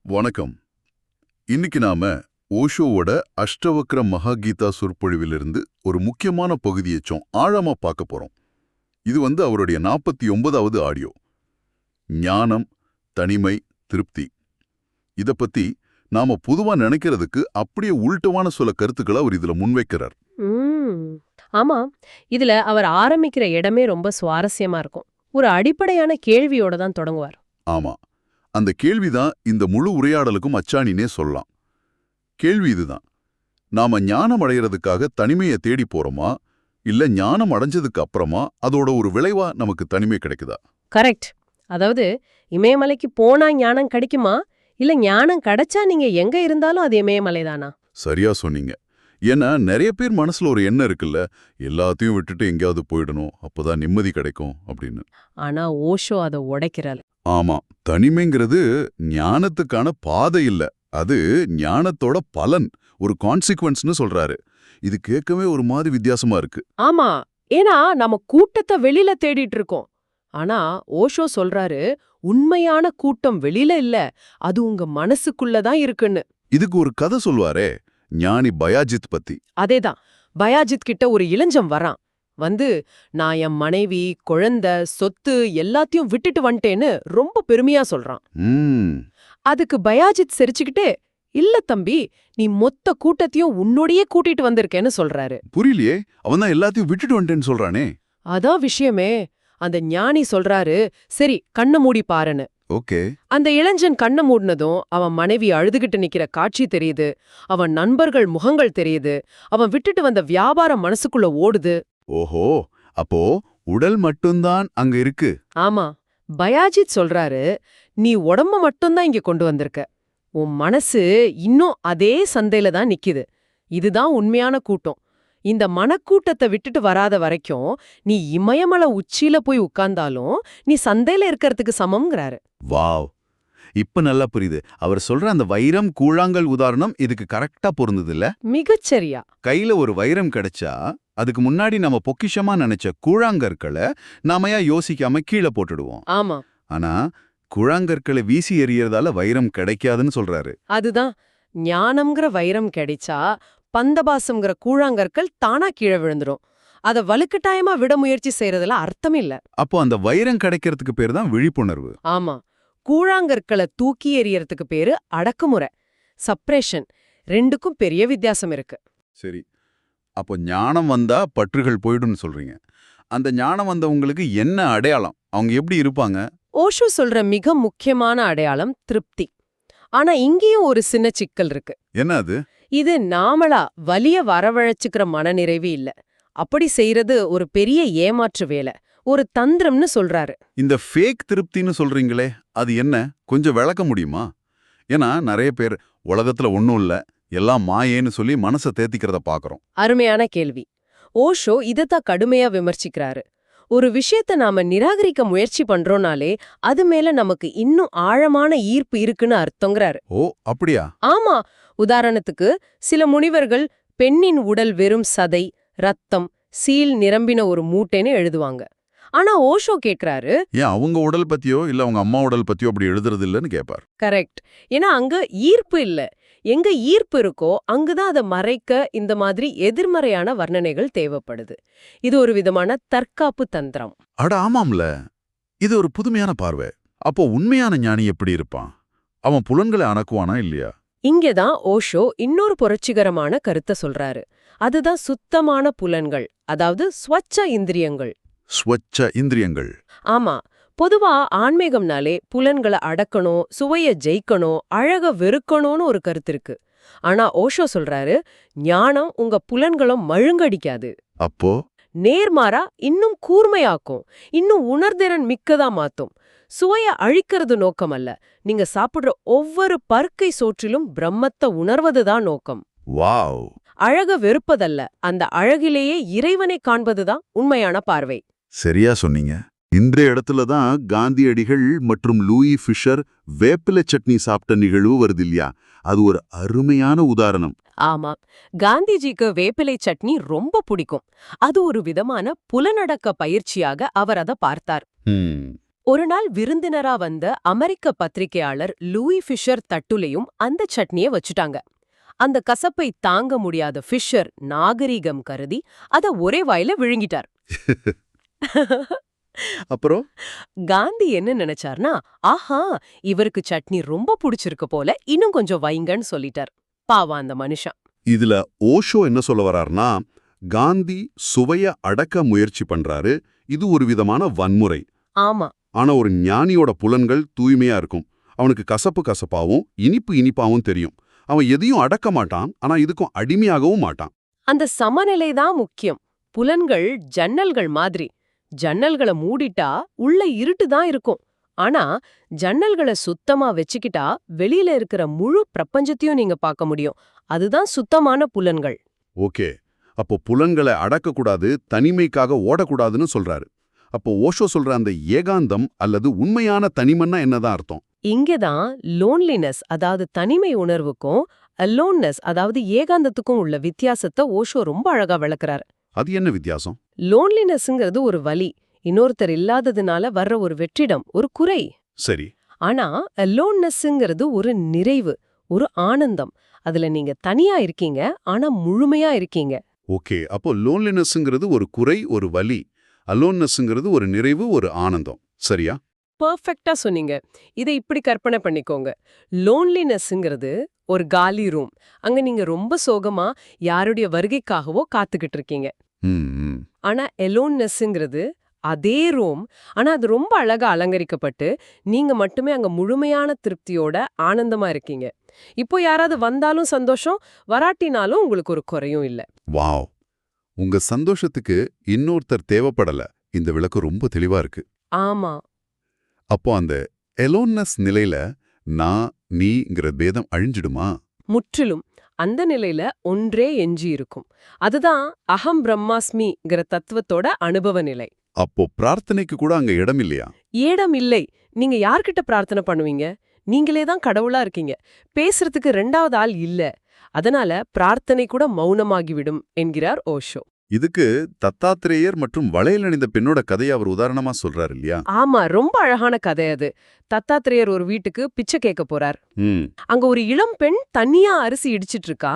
வணக்கம். இன்னைக்கு நாம ஓஷோவோட அஷ்டவக்ர மகாகீதா சொற்பொழிவிலிருந்து ஒரு முக்கியமான பகுதியச்சும் ஆழமா பார்க்க போறோம். இது அவருடைய 49வது ஆடியோ. ஞானம், தனிமை, திருப்தி. இத பத்தி நாம பொதுவா நினைக்கிறதுக்கு அப்படியே உள்டமான சில கருத்துக்களை அவர் இதுல முன்வைக்கிறார். ஆமா, இதுல அவர் ஆரம்பிக்கிற இடமே ரொம்ப சுவாரஸ்யமா இருக்கும். ஒரு அடிப்படையான கேள்வியோட தான் தொடங்குவார். ஆமா, அந்த கேள்விதான் இந்த முழு உரையாடலுக்கும் அச்சாணினே சொல்லலாம். கேள்வி இதுதான்: நாம ஞானம் அடையறதுக்காக தனிமையை தேடி போறோமா, இல்ல ஞானம் அடைஞ்சதுக்கு அப்புறமா அதோட ஒரு விளைவா நமக்கு தனிமை கிடைக்குதா? கரெக்ட். அதாவது, இமயமலைக்கு போனா ஞானம் கிடைக்குமா, இல்ல ஞானம் கிடைச்சா நீங்க எங்க இருந்தாலும் அது இமயமலைதானா? சரியா சொன்னீங்க. ஏன்னா நிறைய பேர் மனசுல ஒரு எண்ணம் இருக்குல்ல, எல்லாத்தையும் விட்டுட்டு எங்கேயாவது போயிடணும், அப்பதான் நிம்மதி கிடைக்கும் அப்படின்னு. ஆனா ஓஷோ அதை உடைக்கிறார். ஆமா, தனிமைங்கிறது ஞானத்துக்கான பாதை இல்ல, அது ஞானத்தோட பலன், ஒரு கான்சிக்வன்ஸ்னு சொல்றாரு. இது கேட்கவே ஒரு மாதிரி வித்தியாசமா இருக்கு. ஆமா, ஏன்னா நம்ம கூட்டத்தை வெளியில தேடிட்டு இருக்கோம். ஆனா ஓஷோ சொல்றாரு, உண்மையான கூட்டம் வெளியில இல்ல, அது உங்க மனசுக்குள்ளதான் இருக்குன்னு. இதுக்கு ஒரு கதை சொல்வாரே, ஞானி பயாஜித் பத்தி. அதேதான். பயாஜித் கிட்ட ஒரு இளைஞன் வரான். நான் என் மனைவி, குழந்தை, சொத்து எல்லாத்தையும் விட்டுட்டு வந்துட்டேன்னு ரொம்ப பெருமையா சொல்றான். அதுக்கு பயாஜித் சிரிச்சுக்கிட்டே, இல்ல தம்பி, நீ மொத்த கூட்டத்தையும் உன்னோடையே கூட்டிட்டு வந்திருக்கேன்னு சொல்றாரு. புரியலையே, அவன் தான் எல்லாத்தையும் விட்டுட்டு வந்துட்டேன்னு சொல்றானே. அதான் விஷயமே. அந்த ஞானி சொல்றாரு, சரி கண்ண மூடி பாருன்னு. ஓகே. அந்த இளைஞன் கண்ண மூடினதும் அவன் மனைவி அழுதுகிட்டு நிக்கிற காட்சி தெரியுது, அவன் நண்பர்கள் முகங்கள் தெரியுது, அவன் விட்டுட்டு வந்த வியாபாரம் மனசுக்குள்ள ஓடுது. ஓஹோ, அப்போ உடல் மட்டும்தான் அங்க இருக்கு. ஆமா, பயாஜித் சொல்றாரு, நீ உடம்ப மட்டும்தான் இங்க கொண்டு வந்திருக்க, உன் மனசு இன்னும் அதே சந்தையில தான் நிக்குது. இதுதான் உண்மையான கூட்டம். இந்த மனக்கூட்டத்தை விட்டுட்டு வராத வரைக்கும் நீ இமயமலை உச்சியில போய் உட்கார்ந்தாலும் நீ சந்தையில இருக்கிறதுக்கு சமம்ங்கிறாரு. வாவ், இப்ப நல்லா புரியுது. அவர் சொல்ற அந்த வைரம் கூழாங்கல் உதாரணம் இதுக்கு கரெக்டா பொருந்தது இல்ல? மிகச்சரியா. கையில ஒரு வைரம் கிடைச்சா அதுக்கு முன்னாடி நம்ம பொக்கிஷமா நினைச்ச கூழாங்கற்களை நாமையா யோசிக்காம கீழே போட்டுடுவோம். ஆமா. ஆனா கூழாங்கற்களை வீசி எறியறதால வைரம் கிடைக்காதுன்னு சொல்றாரு. அதுதான், ஞானம்ங்கிற வைரம் கிடைச்சா பந்தபாசம்ங்கிற கூழாங்கற்கள் தானா கீழே விழுந்துடும். அத வலுக்கட்டாயமா விட முயற்சி செய்யறதுல அர்த்தம் இல்ல. அப்போ அந்த வைரம் கிடைக்கிறதுக்கு பேர் தான் விழிப்புணர்வு. ஆமா, கூழாங்கற்களை தூக்கி எறியறதுக்கு பேரு அடக்குமுறை, சப்ரேஷன். ரெண்டுக்கும் பெரிய வித்தியாசம் இருக்கு. சரி, அப்போ ஞானம் வந்தா பற்றுகள் போயிடும்னு சொல்றீங்க. அந்த ஞானம் வந்தவங்களுக்கு என்ன அடையாளம், அவங்க எப்படி இருப்பாங்க? ஓஷோ சொல்ற மிக முக்கியமான அடையாளம் திருப்தி. ஆனா இங்கேயும் ஒரு சின்ன சிக்கல் இருக்கு. என்ன அது? இது நாமளா வலிய வரவழைச்சுக்கிற மனநிறைவு இல்ல. அப்படி செய்யறது ஒரு பெரிய ஏமாற்று வேலை, ஒரு தந்திரம்னு சொல்றாரு. இந்த ஃபேக் திருப்தின்னு சொல்றீங்களே, அது என்ன, கொஞ்சம் விளக்க முடியுமா? ஏன்னா நிறைய பேர் உலகத்துல ஒன்னும் இல்ல, எல்லாம் மாயேன்னு சொல்லி மனசை தேத்திக்கிறத பாக்குறோம். அருமையான கேள்வி. ஓஷோ இதத்தான் கடுமையா விமர்சிக்கிறாரு. ஒரு விஷயத்த நாம நிராகரிக்க முயற்சி பண்றோம்னாலே அது மேல நமக்கு இன்னும் ஆழமான ஈர்ப்பு இருக்குன்னு அர்த்தங்கிறாரு. ஓ, அப்படியா? ஆமா. உதாரணத்துக்கு, சில முனிவர்கள் பெண்ணின் உடல் வெறும் சதை, ரத்தம், சீல் நிரம்பின ஒரு மூட்டைன்னு எழுதுவாங்க. ஆனா ஓஷோ கேக்குறாரு, ஏன் அவங்க உடல் பத்தியோ இல்ல அவங்க அம்மா உடல் பத்தியோ அப்படி எழுதுறது இல்லன்னு கேட்பார். கரெக்ட். ஏன்னா அங்க ஈர்ப்பு இல்ல. எங்க ஈர்ப்பு இருக்கோ அங்குதான் அதை மறைக்க இந்த மாதிரி எதிர்மறையான வர்ணனைகள் தேவைப்படுது. இது ஒரு விதமான தற்காப்பு தந்திரம். அட ஆமாம்ல, இது ஒரு புதுமையான பார்வை. அப்போ உண்மையான ஞானி எப்படி இருப்பான்? அவன் புலன்களை அணக்குவானா இல்லையா? இங்கதான் ஓஷோ இன்னொரு புரட்சிகரமான கருத்தை சொல்றாரு. அதுதான் சுத்தமான புலன்கள், அதாவது ஸ்வச்ச இந்திரியங்கள். ஸ்வச்ச இந்திரியங்கள். ஆமா, பொதுவா ஆன்மீகம்னாலே புலன்களை அடக்கணும், சுவைய ஜெயிக்கணும், அழக வெறுக்கணும்னு ஒரு கருத்து இருக்கு. ஆனா ஓஷோ சொல்றாரு, ஞானம் உங்க புலன்களும் மழுங்கடிக்காது. அப்போ நேர்மாறா இன்னும் கூர்மையாக்கும், இன்னும் உணர்திறன் மிக்கதா மாத்தும். சுவைய அழிக்கிறது நோக்கம் அல்ல, நீங்க சாப்பிடுற ஒவ்வொரு பருக்கை சோற்றிலும் பிரம்மத்தை உணர்வதுதான் நோக்கம். வாவ். அழக வெறுப்பதல்ல, அந்த அழகிலேயே இறைவனை காண்பதுதான் உண்மையான பார்வை. சரியா சொன்னீங்க. இன்றைய இடத்துல தான் காந்தியடிகள் மற்றும் லூயி ஃபிஷர் வேப்பிலை சட்னி சாப்பிட்ட நிகழ்வு வருது இல்லையா? அது ஒரு அருமையான உதாரணம். ஆமா, காந்திஜிக்கு வேப்பிலை சட்னி ரொம்ப பிடிக்கும். அது ஒரு விதமான புலனடக்க பயிற்சியாக அவர் அதை பார்த்தார். ஒரு நாள் விருந்தினரா வந்த அமெரிக்க பத்திரிகையாளர் லூயி ஃபிஷர் தட்டுலையும் அந்த சட்னியை வச்சுட்டாங்க. அந்த கசப்பை தாங்க முடியாத ஃபிஷர் நாகரீகம் கருதி அத ஒரே வாயில விழுங்கிட்டார். அப்புறம் காந்தி என்ன நினைச்சார்னா, ஆஹா, இவருக்கு சட்னி ரொம்ப புடிச்சிருக்கு போல, இன்னும் கொஞ்சம் வைங்கன்னு சொல்லிட்டார். பாவம் அந்த மனுஷன். இதுல ஓஷோ என்ன சொல்ல வர்றாருன்னா, காந்தி சுவைய அடக்க முயற்சி பண்றாரு. இது ஒரு விதமான வன்முறை. ஆமா, ஆனா ஒரு ஞானியோட புலன்கள் தூய்மையா இருக்கும். அவனுக்கு கசப்பு கசப்பாவும் இனிப்பு இனிப்பாவும் தெரியும். அவன் எதையும் அடக்க மாட்டான், ஆனா இதுக்கும் அடிமையாகவும் மாட்டான். அந்த சமநிலை தான் முக்கியம். புலன்கள் ஜன்னல்கள் மாதிரி. ஜன்னல்களை மூடிட்டா உள்ள இருட்டு தான் இருக்கும். ஆனா ஜன்னல்களை சுத்தமா வச்சுக்கிட்டா வெளியில இருக்கிற முழு பிரபஞ்சத்தையும் நீங்க பார்க்க முடியும். அதுதான் சுத்தமான புலன்கள். ஓகே, அப்போ புலன்களை அடக்கக்கூடாது, தனிமைக்காக ஓடக்கூடாதுன்னு சொல்றாரு. அப்போ ஓஷோ சொல்ற அந்த ஏகாந்தம் அல்லது உண்மையான தனிமன்னா என்னதான் அர்த்தம்? இங்கதான் லோன்லினஸ், அதாவது தனிமை உணர்வுக்கும் அலோன்னஸ், அதாவது ஏகாந்தத்துக்கும் உள்ள வித்தியாசத்தை ஓஷோ ரொம்ப அழகா விளக்குறாரு. அது என்ன வித்தியாசம்? லோன்லினஸ்ங்கிறது ஒரு வலி, இன்னொருத்தர் இல்லாததுனால வர்ற ஒரு வெற்றிடம், ஒரு குறை. சரி. ஆனா அலோன்னஸ்ங்கிறது ஒரு நிறைவு, ஒரு ஆனந்தம். அதுல நீங்க தனியா இருக்கீங்க, ஆனா முழுமையா இருக்கீங்க. ஓகே, அப்போ லோன்லினஸ்ங்கிறது ஒரு குறை, ஒரு வலி. அலோன்னஸ்ங்கிறது ஒரு நிறைவு, ஒரு ஆனந்தம். சரியா? பெர்ஃபெக்ட்டா சொன்னீங்க. இதை இப்படி கற்பனை பண்ணிக்கோங்க. லோன்லினஸ்ங்கிறது ஒரு காலி ரூம். அங்க நீங்க ரொம்ப சோகமா யாருடைய வருகைக்காகவோ காத்துக்கிட்டு இருக்கீங்க. ம், ம். ஆனா எலோன்னஸ்ங்கிறது அதே ரூம், ஆனா அது ரொம்ப அழகா அலங்கரிக்கப்பட்டு நீங்க மட்டுமே அங்க முழுமையான திருப்தியோட ஆனந்தமா இருக்கீங்க. இப்போ யாராவது வந்தாலும் சந்தோஷம், வராட்டினாலும் உங்களுக்கு ஒரு குறையும் இல்ல. வாவ், உங்க சந்தோஷத்துக்கு இன்னொருத்தர் தேவைப்படல. இந்த விளக்கம் ரொம்ப தெளிவா இருக்கு. ஆமா, அப்போ அந்த எலோன்னஸ் நிலையில நான் நீங்கிற பேதம் அழிஞ்சிடுமா? முற்றிலும். அந்த நிலையில ஒன்றே எஞ்சி இருக்கும். அதுதான் அகம் பிரம்மாஸ்மிங்கிற தத்துவத்தோட அனுபவ நிலை. அப்போ பிரார்த்தனைக்கு கூட அங்க இடம் இல்லையா? ஏடம் இல்லை. நீங்க யார்கிட்ட பிரார்த்தனை பண்ணுவீங்க? நீங்களே தான் கடவுளா இருக்கீங்க. பேசுறதுக்கு ரெண்டாவது ஆள் இல்ல. அதனால பிரார்த்தனை கூட மௌனமாகிவிடும் என்கிறார் ஓஷோ. இதுக்கு தத்தாத்திரேயர் மற்றும் வளையல் அணிந்த பெண்ணோட கதையை அவர் உதாரணமா சொல்றாரு இல்லையா? ஆமா, ரொம்ப அழகான கதை அது. தத்தாத்திரேயர் ஒரு வீட்டுக்கு பிச்சை கேட்க போறார். ம். அங்க ஒரு இளம் பெண் தனியா அரிசி இடிச்சிட்டு இருக்கா.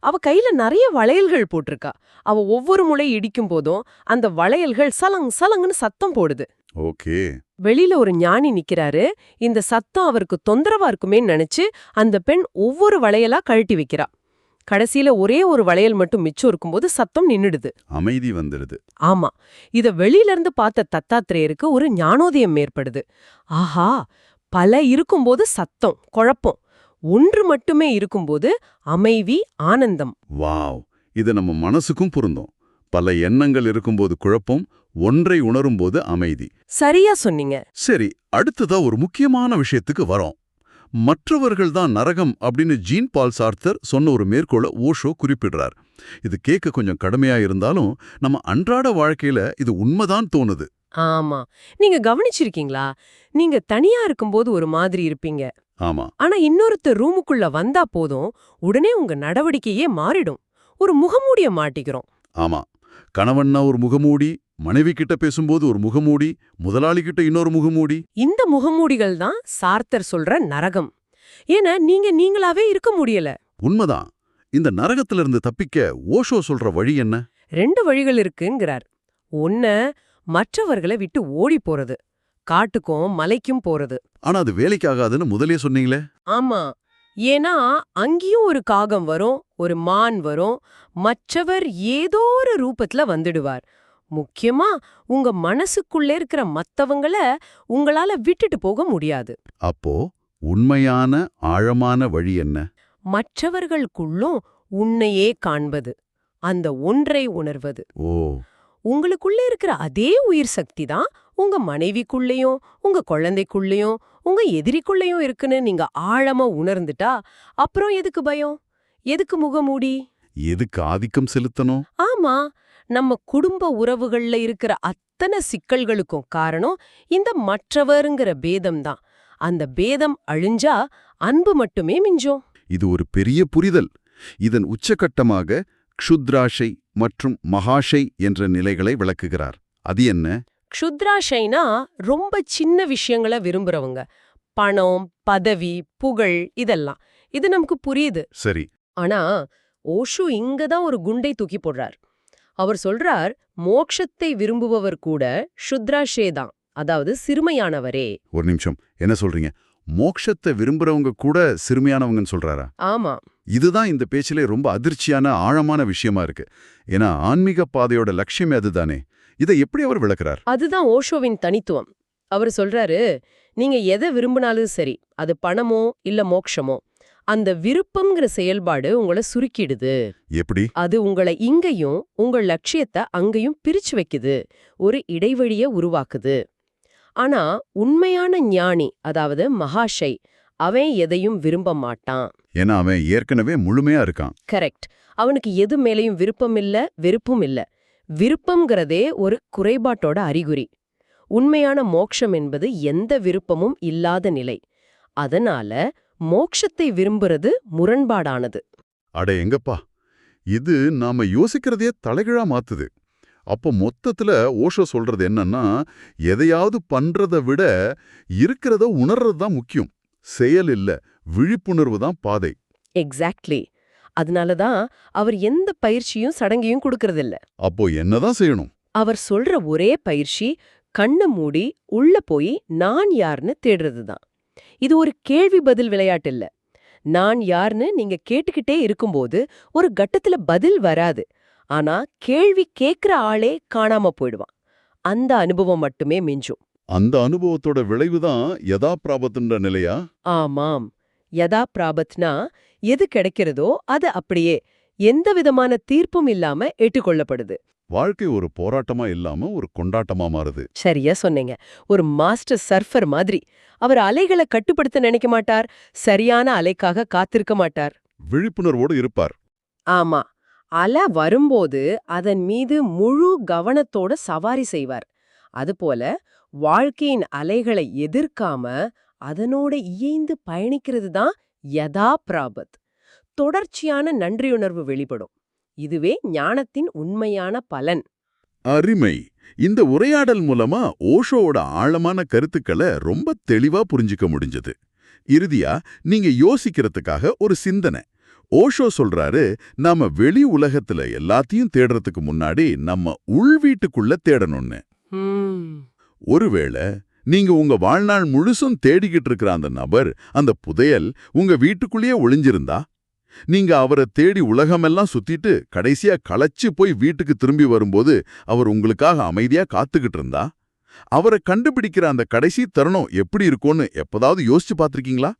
அவ கையில நிறைய வளையல்கள் போட்டிருக்கா. அவ ஒவ்வொரு முறை இடிக்கும் போதும் அந்த வளையல்கள் சலங் சலங்குன்னு சத்தம் போடுது. ஓகே. வெளியில ஒரு ஞானி நிக்கிறாரு. இந்த சத்தம் அவருக்கு தொந்தரவா இருக்குமேன்னு நினைச்சு அந்த பெண் ஒவ்வொரு வளையலா கழட்டி வைக்கிறா. கடைசியில ஒரே ஒரு வளையல் மட்டும் மிச்சம் இருக்கும்போது சத்தம் நின்னுடுது. அமைதி வந்துடுது. ஆமா, இத வெளியில இருந்து பார்த்த தத்தாத்திரேயருக்கு ஒரு ஞானோதயம் ஏற்படுது. ஆஹா, பல இருக்கும்போது சத்தம், குழப்பம். ஒன்று மட்டுமே இருக்கும்போது அமைதி, ஆனந்தம். வாவ், இது நம்ம மனசுக்கும் பொருந்தும். பல எண்ணங்கள் இருக்கும்போது குழப்பம், ஒன்றை உணரும்போது அமைதி. சரியா சொன்னீங்க. சரி, அடுத்ததா ஒரு முக்கியமான விஷயத்துக்கு வரோம். மற்றவர்கள் தான் நரகம் அப்படின்னு ஜீன் பால் சார்த்தர் சொன்ன ஒரு மேற்கோளை ஓஷோ குறிப்பிடுறார். இது கேட்க கொஞ்சம் கடுமையா இருந்தாலும் நம்ம அன்றாட வாழ்க்கையில இது உண்மைதான் தோணுது. ஆமா, நீங்க கவனிச்சிருக்கீங்களா? நீங்க தனியா இருக்கும்போது ஒரு மாதிரி இருப்பீங்க. ஆமா. ஆனா இன்னொருத்தர் ரூமுக்குள்ள வந்தா போதும், உடனே உங்க நடவடிக்கையே மாறிடும். ஒரு முகமூடிய மாட்டிக்கிறோம். ஆமா, கணவன்னா ஒரு முகமூடி, மனைவி கிட்ட பேசும்போது ஒரு முகமூடி, முதலாளி கிட்ட இன்னொரு முகமூடி. இந்த முகமூடிகள் தான் சார்த்தர் சொல்ற நரகம். ஏன்னா நீங்க நீங்களாவே இருக்க முடியல. உண்மைதான். இந்த நரகத்திலிருந்து தப்பிக்க ஓஷோ சொல்ற வழி என்ன? 2 வழிகள் இருக்குங்கிறார். ஒண்ணு, மற்றவர்களை விட்டு ஓடி போறது. காட்டுக்கும் மலைக்கும் போறது. ஆனா அது வேலைக்காகாதுன்னு முதலே சொன்னீங்களே. ஆமா, ஏன்னா அங்கேயும் ஒரு காகம் வரும், ஒரு மான் வரும். மற்றவர் ஏதோ ஒரு ரூபத்துல வந்துடுவார். முக்கியமா உங்க மனசுக்குள்ளே இருக்கிற மத்தவங்கள உங்களால விட்டுட்டு போக முடியாது. அப்போ உண்மையான ஆழமான வழி என்ன? மற்றவர்களுக்குள்ளும் உன்னையே காண்பது, அந்த ஒன்றை உணர்வது. ஓ, உங்களுக்குள்ள இருக்கிற அதே உயிர் சக்தி தான் உங்க மனைவிக்குள்ளேயும் உங்க குழந்தைக்குள்ளேயும் உங்க எதிரிக்குள்ளேயும் இருக்குன்னு நீங்க ஆழமா உணர்ந்துட்டா அப்புறம் எதுக்கு பயம், எதுக்கு முகமூடி? எதுக்கு ஆதிக்கம் செலுத்தணும்? ஆமா, நம்ம குடும்ப உறவுகள்ல இருக்கிற அத்தனை சிக்கல்களுக்கும் காரணம் இந்த மற்றவருங்கிற பேதம்தான். அந்த பேதம் அழிஞ்சா அன்பு மட்டுமே மிஞ்சும். இது ஒரு பெரிய புரிதல். இதன் உச்சகட்டமாக க்ஷுத்ராஷை மற்றும் மகாஷை என்ற நிலைகளை விளக்குகிறார். அது என்ன? க்ஷுத்ராஷைனா ரொம்ப சின்ன விஷயங்களை விரும்புறவங்க. பணம், பதவி, புகழ் இதெல்லாம். இது நமக்கு புரியுது. சரி. ஆனா ஓஷோ இங்க தான் ஒரு குண்டை தூக்கி போடுறார். அவர் சொல்றார், மோட்சத்தை விரும்புபவர் கூட க்ஷுத்ராஷே தான், அதாவது சிறுமையானவரே. ஒரு நிமிஷம், என்ன சொல்றீங்க? மோட்சத்தை விரும்புறவங்க கூட சிறுமையானவங்கன்னு சொல்றாரா? ஆமா. இதுதான் இந்த பேச்சிலே ரொம்ப அதிர்ச்சியான ஆழமான விஷயமா இருக்கு. ஏன்னா ஆன்மீக பாதையோட லட்சியமே அதுதானே. இதை எப்படி அவர் விளக்குறார்? அதுதான் ஓஷோவின் தனித்துவம். அவர் சொல்றாரு, நீங்க எதை விரும்பினாலும் சரி, அது பணமோ இல்ல மோட்சமோ, அந்த விருப்பம்ங்கிற செயல்பாடு உங்களை சுருக்கிடுது. எப்படி? அது உங்களை இங்கேயும் உங்கள் லட்சியத்தை அங்கேயும் பிரிச்சு வைக்குது, ஒரு இடைவெளியை உருவாக்குது. ஆனா உண்மையான ஞானி, அதாவது மகாஷை, அவன் எதையும் விரும்ப மாட்டான். ஏன்னா அவன் ஏற்கனவே முழுமையா இருக்கான். கரெக்ட். அவனுக்கு எது மேலையும் விருப்பம் இல்ல, வெறுப்பும் இல்ல. விருப்பம்ங்கிறதே ஒரு குறைபாட்டோட அறிகுறி. உண்மையான மோட்சம் என்பது எந்த விருப்பமும் இல்லாத நிலை. அதனால மோட்சத்தை விரும்புறது முரண்பாடானது. அட எங்கப்பா, இது நாம யோசிக்கிறதையே தலைகீழா மாத்துது. அப்போ மொத்தத்துல ஓஷோ சொல்றது என்னன்னா, எதையாவது பண்றதை விட இருக்கிறத உணர்றது தான் முக்கியம். செயல் இல்ல, விழிப்புணர்வு தான் பாதை. எக்ஸாக்ட்லி. அதனாலதான் அவர் எந்த பயிற்சியும் சடங்கையும் கொடுக்கறதில்ல. அப்போ என்னதான் செய்யணும்? அவர் சொல்ற ஒரே பயிற்சி, கண்ணை மூடி உள்ள போய் நான் யார்னு தேடுறதுதான். இது ஒரு கேள்வி பதில் விளையாட்டு இல்ல. நான் யார்னு நீங்க கேட்டுக்கிட்டே இருக்கும்போது ஒரு கட்டத்துல பதில் வராது. ஆனா கேள்வி கேக்குற ஆளே காணாம போயிடுவான். அந்த அனுபவம் மட்டுமே மிஞ்சும். அந்த அனுபவத்தோட விளைவுதான் யதாபிராபத்துன்ற நிலையா? ஆமாம். யதா பிராபத்னா எது கிடைக்கிறதோ அது அப்படியே எந்த விதமான தீர்ப்பும் இல்லாம ஏற்றுக்கொள்ளப்படுது. வாழ்க்கை ஒரு போராட்டமா இல்லாம ஒரு கொண்டாட்டமா மாறுது. சரியா சொன்னீங்க. ஒரு மாஸ்டர் சர்ஃபர் மாதிரி. அவர் அலைகளை கட்டுப்படுத்த நினைக்க மாட்டார், சரியான அலைக்காக காத்திருக்க மாட்டார். விழிப்புணர்வோடு இருப்பார். ஆமா. அலை வரும்போது அதன் மீது முழு கவனத்தோட சவாரி செய்வார். அதுபோல வாழ்க்கையின் அலைகளை எதிர்க்காம அதனோட இயைந்து பயணிக்கிறது தான் யதா பிராபத். தொடர்ச்சியான நன்றியுணர்வு வெளிப்படும். இதுவே ஞானத்தின் உண்மையான பலன். அருமை. இந்த உரையாடல் மூலமா ஓஷோவோட ஆழமான கருத்துக்களை ரொம்ப தெளிவா புரிஞ்சுக்க முடிஞ்சது. இறுதியா நீங்க யோசிக்கிறதுக்காக ஒரு சிந்தனை. ஓஷோ சொல்றாரு, நாம வெளி உலகத்துல எல்லாத்தையும் தேடுறதுக்கு முன்னாடி நம்ம உள் வீட்டுக்குள்ள தேடணும்னு. ஒருவேளை நீங்க உங்க வாழ்நாள் முழுசும் தேடிக்கிட்டு இருக்கிற அந்த நபர், அந்த புதையல் உங்க வீட்டுக்குள்ளேயே ஒளிஞ்சிருந்தா, நீங்க அவரை தேடி உலகமெல்லாம் சுத்திட்டு கடைசியா களைச்சு போய் வீட்டுக்கு திரும்பி வரும்போது அவர் உங்களுக்காக அமைதியா காத்துக்கிட்டு இருந்தா, அவரை கண்டுபிடிக்கிற அந்த கடைசி தருணம் எப்படி இருக்கும்னு எப்போதாவது யோசிச்சு பார்த்திருக்கீங்களா?